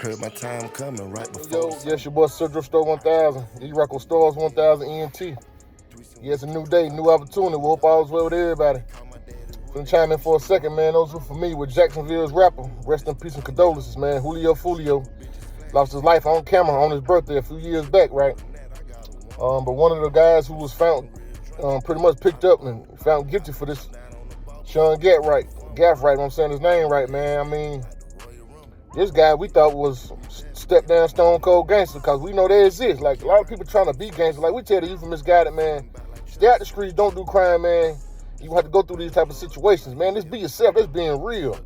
Heard my time coming right before. Yo, yes, your boy Surgery Store 1000. You rock with Stars 1000 ENT. Yeah, it's a new day, new opportunity. We hope all is well with everybody. Finna chime in for a second, man. Those who familiar with Jacksonville's rapper. Rest in peace and condolences, man. Foolios lost his life on camera on his birthday a few years back, right? But one of the guys who was found pretty much picked up and found guilty for this, Sean Gathright, I'm saying his name right, man. I mean, this guy we thought was step down stone cold gangster because we know they exist. Like, a lot of people trying to be gangster. Like, we tell the youth misguided, man, stay out the streets, don't do crime, man. You have to go through these type of situations, man. Just be yourself. That's being real.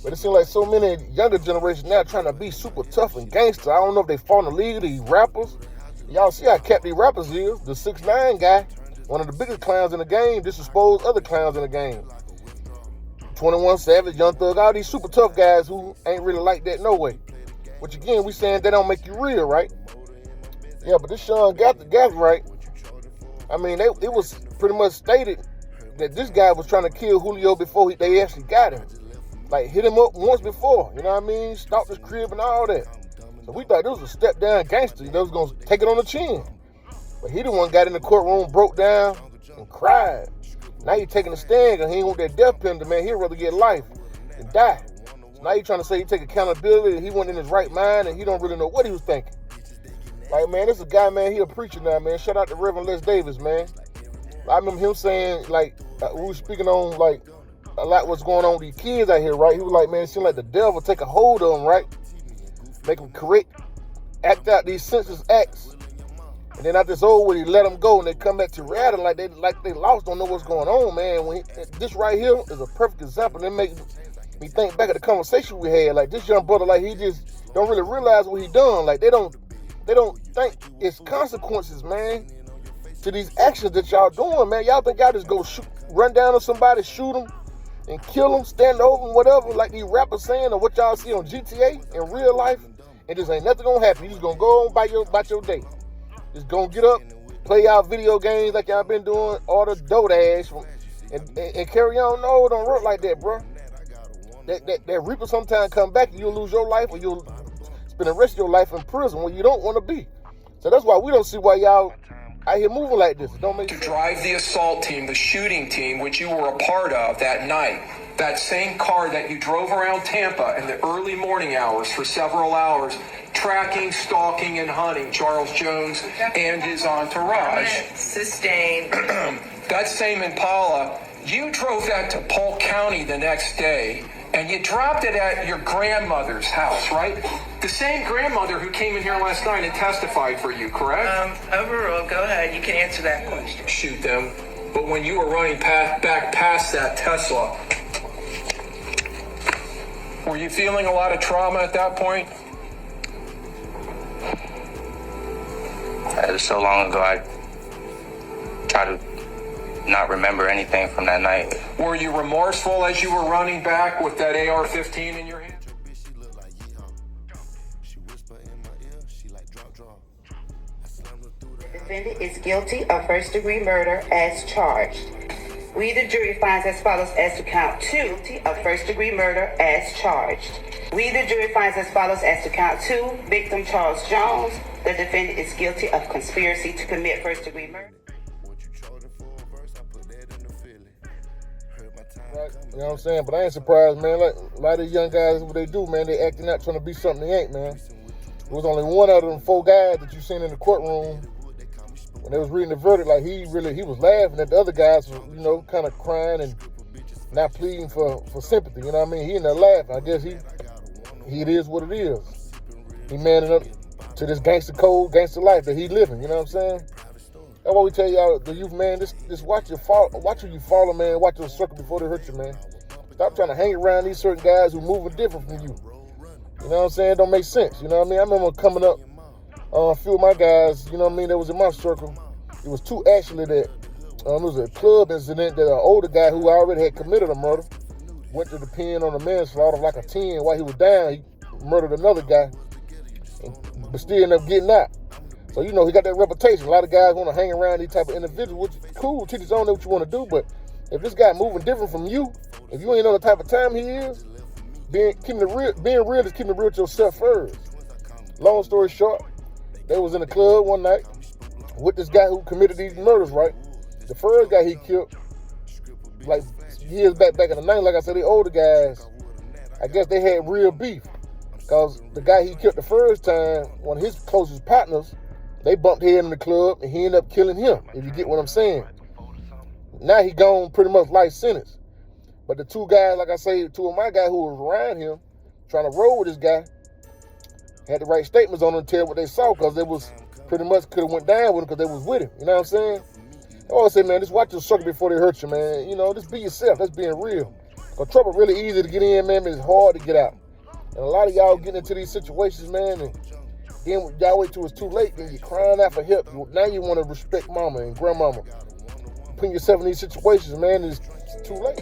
But it seems like so many younger generations now trying to be super tough and gangster. I don't know if they fall in the league of these rappers. Y'all see how capped these rappers is. The 6ix9ine guy, one of the biggest clowns in the game, disexposed other clowns in the game. 21 Savage, Young Thug, all these super tough guys who ain't really like that no way. Which again, we saying they don't make you real, right? Yeah, but this Sean Gathright, I mean, it was pretty much stated that this guy was trying to kill Julio before they actually got him. Like, hit him up once before, you know what I mean? Stalked his crib and all that. So we thought this was a step down gangster that was going to take it on the chin. But he the one got in the courtroom, broke down, and cried. Now he taking a stand and he ain't want that death penalty, man. He'd rather get life than die. So now he trying to say he take accountability and he wasn't in his right mind and he don't really know what he was thinking. Like, man, this is a guy, man, he a preacher now, man. Shout out to Reverend Les Davis, man. I remember him saying, like, we were speaking on, like, a lot what's going on with these kids out here, right? He was like, man, it seems like the devil take a hold of them, right? Make them correct, act out these senseless acts. And then after it's over with, he let them go and they come back to reality like they lost, don't know what's going on, man. This right here is a perfect example. It makes me think back at the conversation we had. Like, this young brother, like, he just don't really realize what he done. Like, they don't think it's consequences, man, to these actions that y'all doing, man. Y'all think y'all just go run down on somebody, shoot them, and kill them, stand over them, whatever, like these rappers saying, or what y'all see on GTA in real life, and just ain't nothing gonna happen. You just gonna go on about your day. Just gonna get up, play y'all video games like y'all been doing, order DoorDash, and carry on. No, it don't work like that, bro. That reaper sometimes come back and you'll lose your life, or you'll spend the rest of your life in prison where you don't want to be. So that's why we don't see why y'all out here moving like this. It don't make sense. To drive the assault team, the shooting team, which you were a part of that night, that same car that you drove around Tampa in the early morning hours for several hours, tracking, stalking, and hunting Charles Jones and his entourage. Sustained. That same Impala, you drove that to Polk County the next day, and you dropped it at your grandmother's house, right? The same grandmother who came in here last night and testified for you, correct? Overruled. Go ahead. You can answer that question. Shoot them. But when you were running back past that Tesla, were you feeling a lot of trauma at that point? It was so long ago, I try to not remember anything from that night. Were you remorseful as you were running back with that AR-15 in your hand? The defendant is guilty of first-degree murder as charged. We, the jury, finds as follows as to count 2, guilty of first-degree murder as charged. We, the jury, finds as follows as to count 2, victim Charles Jones. The defendant is guilty of conspiracy to commit first-degree murder. Right, you know what I'm saying? But I ain't surprised, man. Like, a lot of these young guys, what they do, man, they acting out trying to be something they ain't, man. There was only one out of them 4 guys that you seen in the courtroom when they was reading the verdict. Like, he was laughing at the other guys, you know, kind of crying and not pleading for sympathy. You know what I mean? He in there laughing. I guess it is what it is. He manning up to this gangster code, gangster life that he living. You know what I'm saying? That's why we tell y'all, the youth, man, just watch who you follow, man. Watch your circle before they hurt you, man. Stop trying to hang around these certain guys who moving different from you. You know what I'm saying? It don't make sense. You know what I mean? I remember coming up, a few of my guys, you know what I mean, that was in my circle. It was 2 actually that, it was a club incident that an older guy who already had committed a murder went to the pen on a manslaughter like a 10. While he was down, he murdered another guy, but still ended up getting out. So, you know, he got that reputation. A lot of guys want to hang around these type of individuals, which is cool. Teach his own, know what you want to do. But if this guy moving different from you, if you ain't know the type of time he is, being real is keeping it real to yourself first. Long story short, they was in the club one night with this guy who committed these murders, right? The first guy he killed, like years back in the 90s, like I said, the older guys, I guess they had real beef. Because the guy he killed the first time, one of his closest partners, they bumped head in the club and he ended up killing him, if you get what I'm saying. Now he gone pretty much life sentence. But the two guys, like I say, two of my guys who was around him, trying to roll with this guy, had to write statements on him and tell what they saw, because they was pretty much could have went down with him because they was with him. You know what I'm saying? I always say, man, just watch your circle before they hurt you, man. You know, just be yourself. That's being real. Because trouble really easy to get in, man, but it's hard to get out. And a lot of y'all getting into these situations, man, and then y'all wait till it's too late, then you're crying out for help. Now you want to respect mama and grandmama. Putting yourself in these situations, man, it's too late.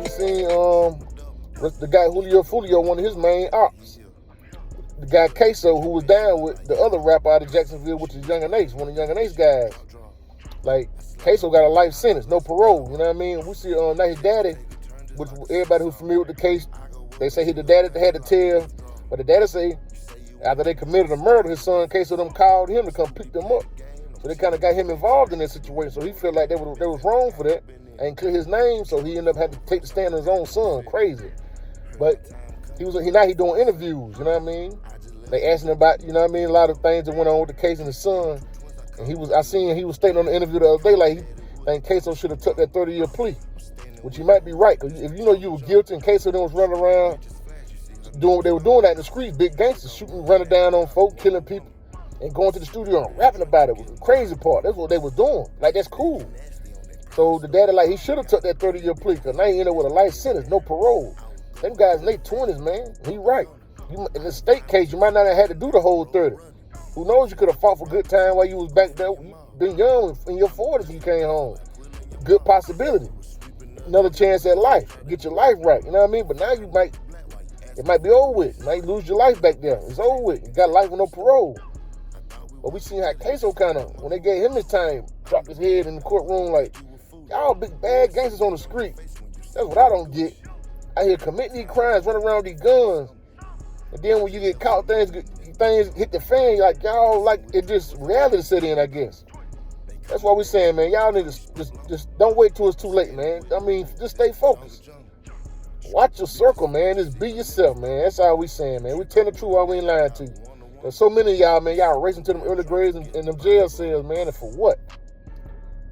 You seen the guy Foolios, one of his main ops. The guy Ksoo, who was down with the other rapper out of Jacksonville, which is Young and Ace, one of Young and Ace guys. Like, Ksoo got a life sentence, no parole, you know what I mean? We see now his daddy, which everybody who's familiar with the case, they say the daddy had to tell, but the daddy say after they committed a murder, his son Ksoo them called him to come pick them up. So they kind of got him involved in that situation, so he felt like they was wrong for that, and clear his name, so he ended up having to take the stand on his own son, crazy. But now he doing interviews, you know what I mean? They asking him about, you know what I mean, a lot of things that went on with the case and his son. And I seen he was stating on the interview the other day like he think Ksoo should have took that 30-year plea, which he might be right. Because if you know you were guilty and Ksoo then was running around doing what they were doing out in the streets, big gangsters shooting, running down on folk, killing people, and going to the studio and rapping about it was the crazy part. That's what they was doing. Like, that's cool. So the daddy, like, he should have took that 30-year plea because now he ended up with a life sentence, no parole. Them guys in their 20s, man. He right. In the state case, you might not have had to do the whole 30. Who knows, you could have fought for good time while you was back there. You been young in your 40s when you came home. Good possibility. Another chance at life. Get your life right, you know what I mean? But now it might be over with. Now you lose your life back there. It's over with. You got life with no parole. But we seen how Ksoo kind of, when they gave him his time, dropped his head in the courtroom like, y'all big bad gangsters on the street. That's what I don't get. Out here committing these crimes, running around with these guns. And then when you get caught, things hit the fan, like y'all, like it just reality set in, I guess. That's why we saying, man, y'all need to just don't wait till it's too late, man. I mean, just stay focused. Watch your circle, man. Just be yourself, man. That's all we saying, man. We tell the truth while we ain't lying to you. There's so many of y'all, man, y'all racing to them early grades and them jail cells, man, and for what?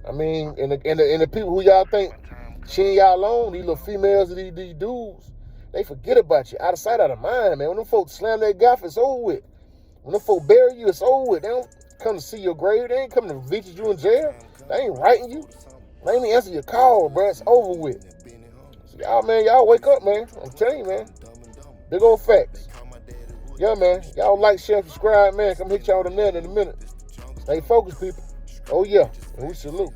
I mean, and the people who y'all think cheering y'all on, these little females and these dudes, they forget about you. Out of sight, out of mind, man. When them folks slam that gaff, it's over with. When them folks bury you, it's over with. They don't come to see your grave. They ain't coming to visit you in jail. They ain't writing you. They ain't answer your call, bro. It's over with. So y'all, man, y'all wake up, man. I'm telling you, man. Big old facts. Yeah, man. Y'all like, share, subscribe, man. Come hit y'all with a net in a minute. Stay focused, people. Oh, yeah. And we salute.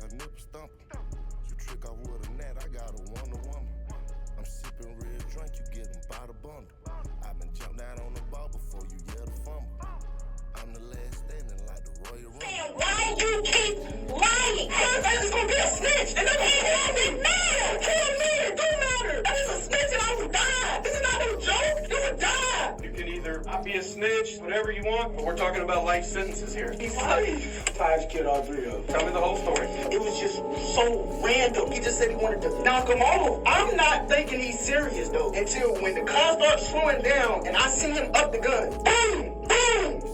Why you keep lying? Because I just gonna be a snitch, and I'm be mad. Kill me, do matter. That is a snitch, and I will die. This is not no joke. You would die. You can either be a snitch, whatever you want, but we're talking about life sentences here. He's lying. Five killed all three of them. Tell me the whole story. It was just so random. He just said he wanted to knock him off. I'm not thinking he's serious though until when the car starts slowing down and I see him up the gun. Boom, boom.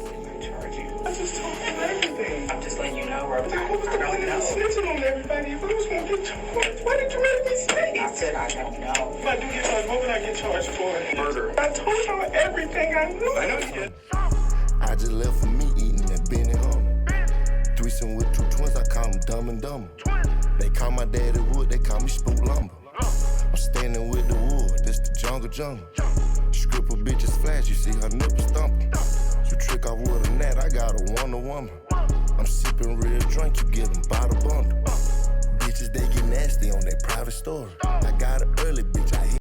I just told him everything. I'm just letting you know, Robert. What was the point of snitching on everybody if I was going to get charged? Why did you make me stay? I said I don't know. If I do get charged, what would I get charged for? Murder. I told y'all everything I knew. I know you did. I just left for me eating that Benny Hummer. Threesome with two twins, I call them Dumb and Dumber. They call my daddy Wood, they call me Spook Lumber. I'm standing with the wood, this the jungle. Strip a bitch's flash, you see her nipple stomping. You trick off with a gnat, I got a woman. I'm sipping real drink, you get them by the bundle. Bitches, they get nasty on their private story. I got an early bitch, I hit